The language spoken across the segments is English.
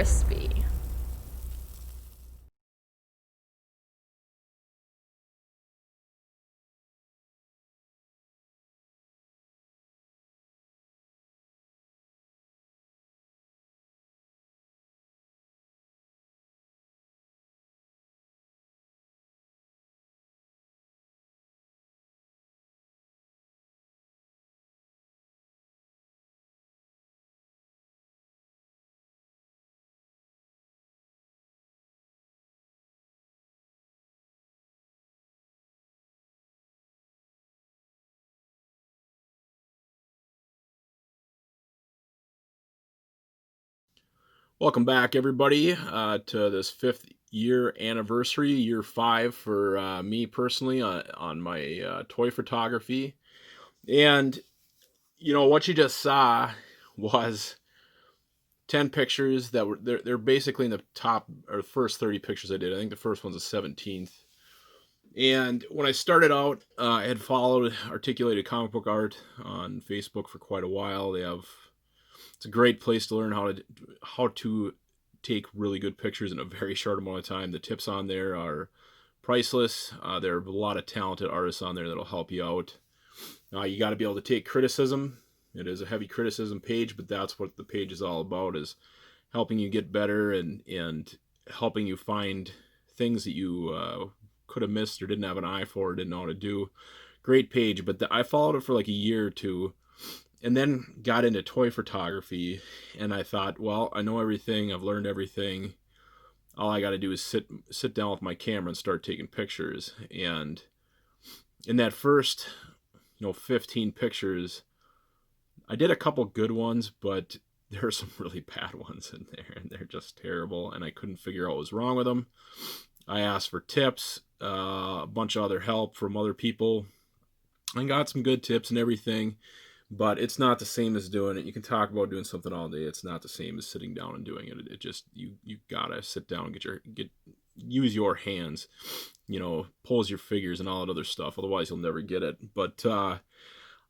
crispy. Welcome back, everybody, to this 5th year anniversary, year 5 for me personally on my toy photography. And, what you just saw was 10 pictures that were, they're basically in the top, or first 30 pictures I did. I think the first one's the 17th. And when I started out, I had followed Articulated Comic Book Art on Facebook for quite a while. It's a great place to learn how to take really good pictures in a very short amount of time. The tips on there are priceless. There are a lot of talented artists on there that'll help you out. You got to be able to take criticism. It is a heavy criticism page, but that's what the page is all about: is helping you get better and helping you find things that you could have missed or didn't have an eye for or didn't know how to do. Great page, but I followed it for like a year or two, and then got into toy photography. And I thought, well, I know everything, I've learned everything, all I got to do is sit down with my camera and start taking pictures. And in that first 15 pictures, I did a couple good ones, but there are some really bad ones in there, and they're just terrible, and I couldn't figure out what was wrong with them. I asked for tips, a bunch of other help from other people, and got some good tips and everything. But it's not the same as doing it. You can talk about doing something all day. It's not the same as sitting down and doing it. It just you gotta sit down and use your hands, pose your figures and all that other stuff. Otherwise, you'll never get it. But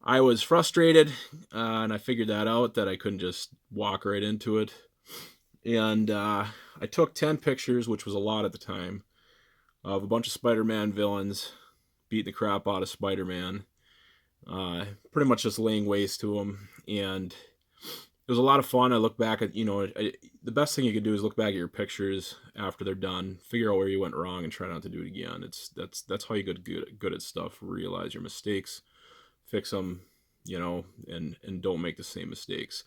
I was frustrated, and I figured that out, that I couldn't just walk right into it. And I took 10 pictures, which was a lot at the time, of a bunch of Spider-Man villains beating the crap out of Spider-Man, pretty much just laying waste to him. And it was a lot of fun. I look back at, the best thing you can do is look back at your pictures after they're done, figure out where you went wrong, and try not to do it again. That's how you get good at stuff. Realize your mistakes, fix them, and don't make the same mistakes.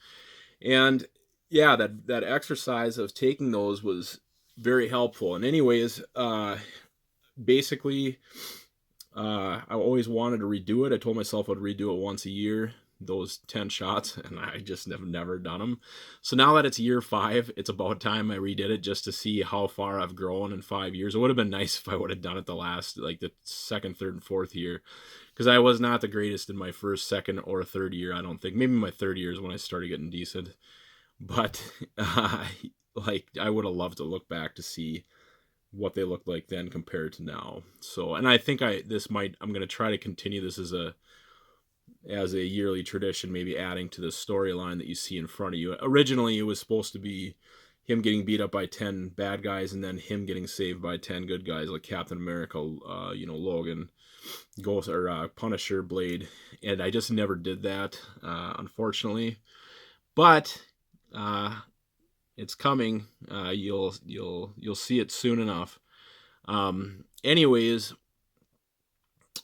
And yeah, that exercise of taking those was very helpful. And anyways, basically, I always wanted to redo it. I told myself I'd redo it once a year, those 10 shots, and I just have never done them. So now that it's year 5, it's about time I redid it, just to see how far I've grown in 5 years. It would have been nice if I would have done it the second, third, and fourth year, because I was not the greatest in my first, second, or third year, I don't think. Maybe my third year is when I started getting decent. But I would have loved to look back to see what they looked like then compared to now. So, and I think I'm going to try to continue this as a yearly tradition, maybe adding to the storyline that you see in front of you. Originally, it was supposed to be him getting beat up by 10 bad guys and then him getting saved by 10 good guys, like Captain America, Logan, Ghost, or Punisher, Blade. And I just never did that, unfortunately. But it's coming. You'll see it soon enough. Anyways,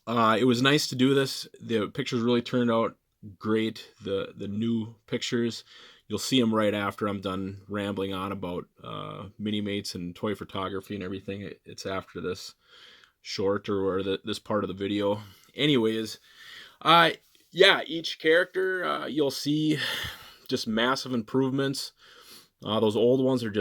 it was nice to do this. The pictures really turned out great. The new pictures, you'll see them right after I'm done rambling on about Minimates and toy photography and everything. It's after this short, or this part of the video. Anyways, yeah, each character, you'll see just massive improvements. Those old ones are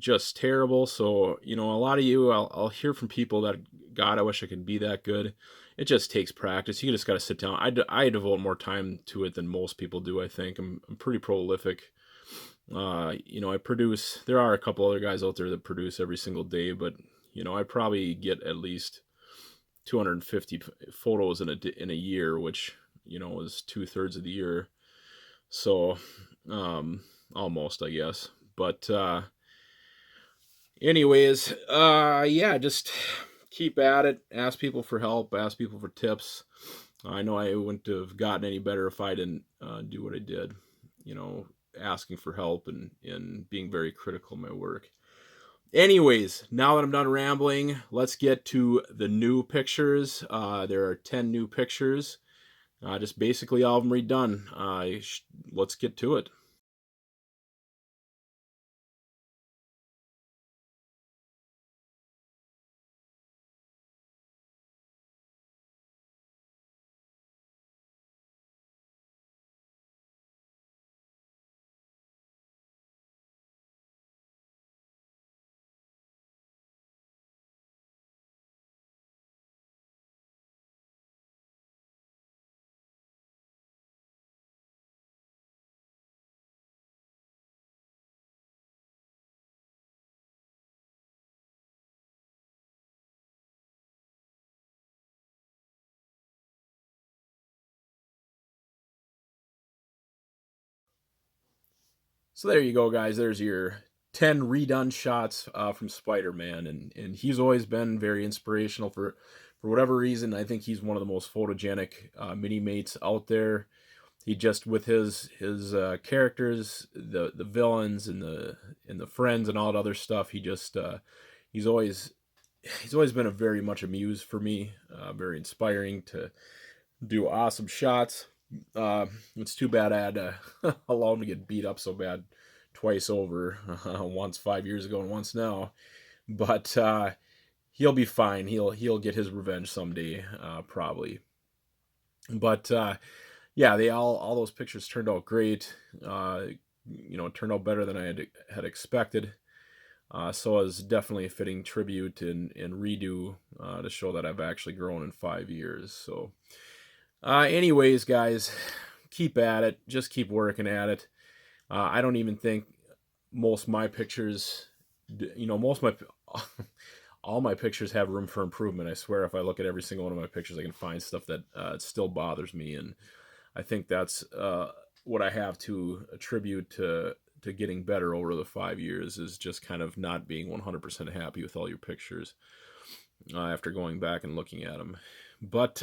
just terrible. So, a lot of you, I'll hear from people that, God, I wish I could be that good. It just takes practice. You just got to sit down. I devote more time to it than most people do, I think. I'm pretty prolific. I produce. There are a couple other guys out there that produce every single day, but I probably get at least 250 photos in a year, which is 2/3 of the year. So, almost, I guess. But Anyways, yeah, just keep at it. Ask people for help. Ask people for tips. I know I wouldn't have gotten any better if I didn't do what I did. You know, asking for help and being very critical of my work. Anyways, now that I'm done rambling, let's get to the new pictures. There are 10 new pictures. Just basically all of them redone. Let's get to it. So there you go, guys. There's your 10 redone shots from Spider-Man, and he's always been very inspirational for whatever reason. I think he's one of the most photogenic mini mates out there. He just with his characters, the villains and the friends and all that other stuff. He's always he's always been a very much a muse for me. Very inspiring to do awesome shots. It's too bad I had to allow him to get beat up so bad twice over, once 5 years ago and once now. But he'll be fine. He'll get his revenge someday, probably. But yeah, they all those pictures turned out great. It turned out better than I had expected. So it's definitely a fitting tribute and redo to show that I've actually grown in 5 years. So, anyways, guys, keep at it. Just keep working at it. I don't even think most of my pictures, most of my all my pictures have room for improvement. I swear, if I look at every single one of my pictures, I can find stuff that still bothers me, and I think that's what I have to attribute to getting better over the 5 years is just kind of not being 100% happy with all your pictures after going back and looking at them. But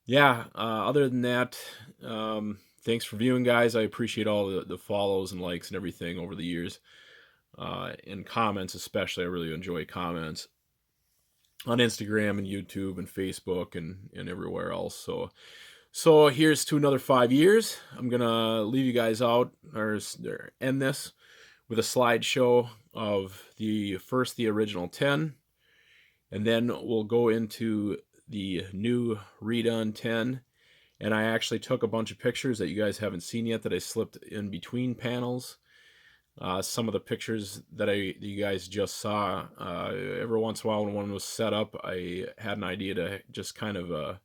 yeah, other than that, thanks for viewing, guys. I appreciate all the follows and likes and everything over the years. And comments, especially. I really enjoy comments on Instagram and YouTube and Facebook and everywhere else. So here's to another 5 years. I'm gonna leave you guys out or end this with a slideshow of the original 10, and then we'll go into the new redone 10. And I actually took a bunch of pictures that you guys haven't seen yet that I slipped in between panels. Some of the pictures that you guys just saw, every once in a while when one was set up, I had an idea to just kind of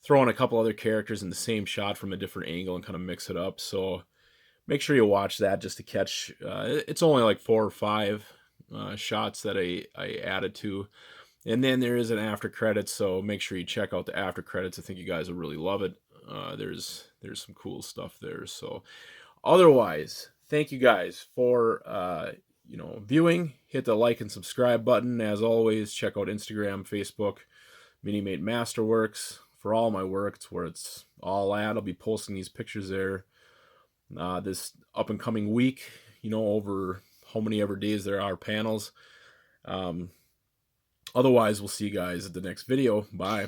throw in a couple other characters in the same shot from a different angle and kind of mix it up. So make sure you watch that just to catch. It's only like 4 or 5 shots that I added to. And then there is an after credits, so make sure you check out the after credits. I think you guys will really love it. There's some cool stuff there. So otherwise, thank you guys for viewing. Hit the like and subscribe button. As always, check out Instagram, Facebook, Minimate Masterworks for all my work. It's where it's all at. I'll be posting these pictures there this up and coming week. Over how many ever days there are panels. Otherwise, we'll see you guys at the next video. Bye.